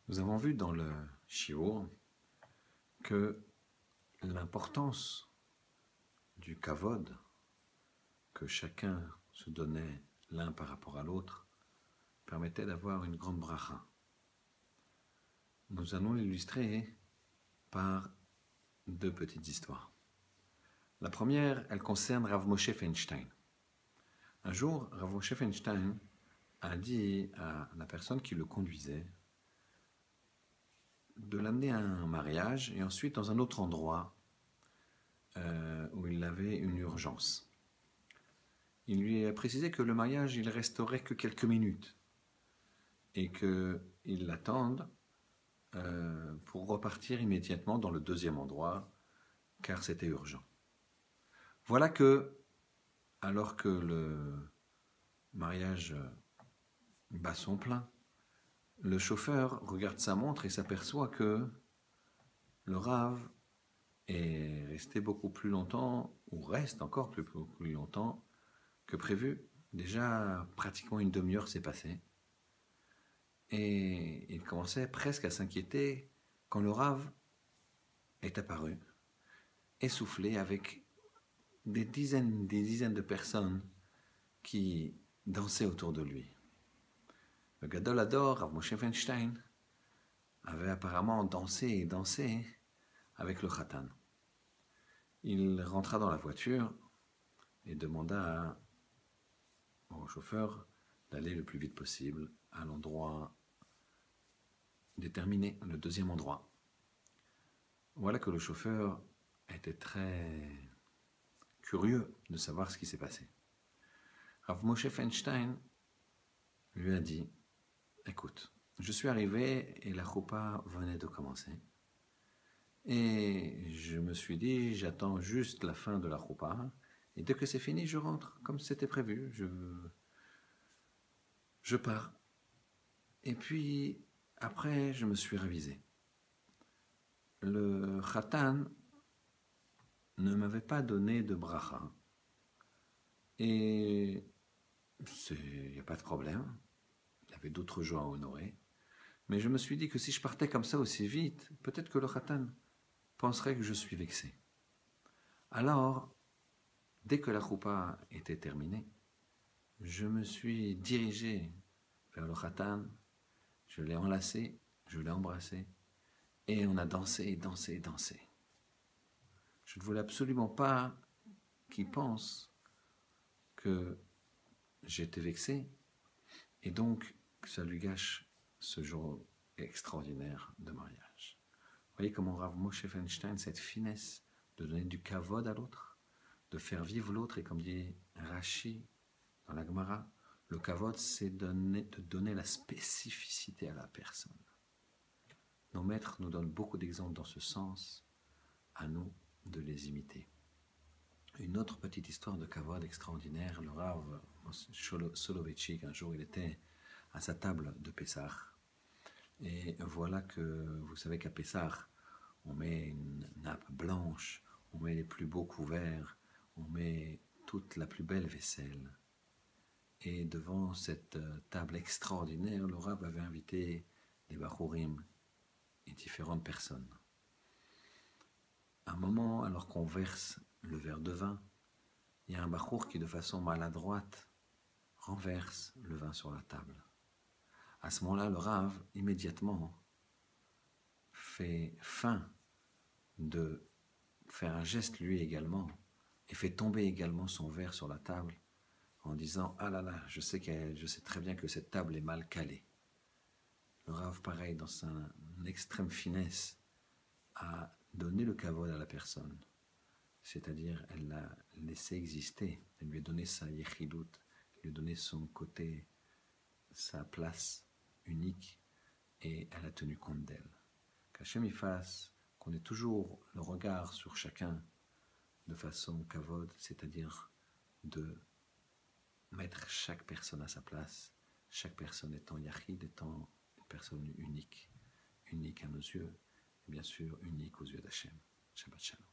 Nous avons vu dans le shiur que l'importance du kavod que chacun se donnait l'un par rapport à l'autre permettait d'avoir une grande bracha. Nous allons l'illustrer par deux petites histoires. La première, elle concerne Rav Moshe Feinstein. Un jour, Rav Moshe Feinstein a dit à la personne qui le conduisait de l'amener à un mariage et ensuite dans un autre endroit où il avait une urgence. Il lui a précisé que le mariage, il resterait que quelques minutes et qu'il l'attende pour repartir immédiatement dans le deuxième endroit car c'était urgent. Voilà que, alors que le mariage bat son plein, le chauffeur regarde sa montre et s'aperçoit que le Rav est resté beaucoup plus longtemps, ou reste encore beaucoup plus longtemps que prévu. Déjà, pratiquement une demi-heure s'est passée. Et il commençait presque à s'inquiéter quand le Rav est apparu, essoufflé, avec des dizaines de personnes qui dansaient autour de lui. Le Gadol Hador, Rav Moshe Feinstein, avait apparemment dansé et dansé avec le Khatan. Il rentra dans la voiture et demanda au chauffeur d'aller le plus vite possible à l'endroit déterminé, le deuxième endroit. Voilà que le chauffeur était très curieux de savoir ce qui s'est passé. Rav Moshe Feinstein lui a dit: écoute, je suis arrivé et la choupa venait de commencer. Et je me suis dit, j'attends juste la fin de la choupa. Et dès que c'est fini, je rentre, comme c'était prévu. Je pars. Et puis, après, je me suis révisé. Le khatan ne m'avait pas donné de bracha. Et il n'y a pas de problème. Il y avait d'autres gens à honorer. Mais je me suis dit que si je partais comme ça aussi vite, peut-être que le khatan penserait que je suis vexé. Alors, dès que la choupa était terminée, je me suis dirigé vers le khatan, je l'ai enlacé, je l'ai embrassé, et on a dansé, dansé, dansé. Je ne voulais absolument pas qu'il pense que j'étais vexé, et donc que ça lui gâche ce jour extraordinaire de mariage. Vous voyez comment Rav Moshe Feinstein, cette finesse de donner du kavod à l'autre, de faire vivre l'autre, et comme dit Rashi dans la Gemara, le kavod, c'est de donner la spécificité à la personne. Nos maîtres nous donnent beaucoup d'exemples dans ce sens, à nous de les imiter. Une autre petite histoire de kavod extraordinaire, le Rav Soloveitchik, un jour il était à sa table de Pessah, et voilà que vous savez qu'à Pessah, on met une nappe blanche, on met les plus beaux couverts, on met toute la plus belle vaisselle. Et devant cette table extraordinaire, le Rav avait invité les Bachurim et différentes personnes. À un moment, alors qu'on verse le verre de vin, il y a un Bachour qui, de façon maladroite, renverse le vin sur la table. À ce moment-là, le Rav, immédiatement, fait fin de faire un geste lui également et fait tomber également son verre sur la table en disant: ah là là, je sais très bien que cette table est mal calée. Le Rav, pareil, dans sa extrême finesse, a donné le kavod à la personne, c'est-à-dire elle l'a laissé exister, elle lui a donné sa yechilut, elle lui a donné son côté, sa place unique, et elle a tenu compte d'elle. Qu'Hachem y fasse qu'on ait toujours le regard sur chacun de façon kavod, c'est-à-dire de mettre chaque personne à sa place, chaque personne étant yachid, étant une personne unique à nos yeux, et bien sûr unique aux yeux d'Hachem. Shabbat Shalom.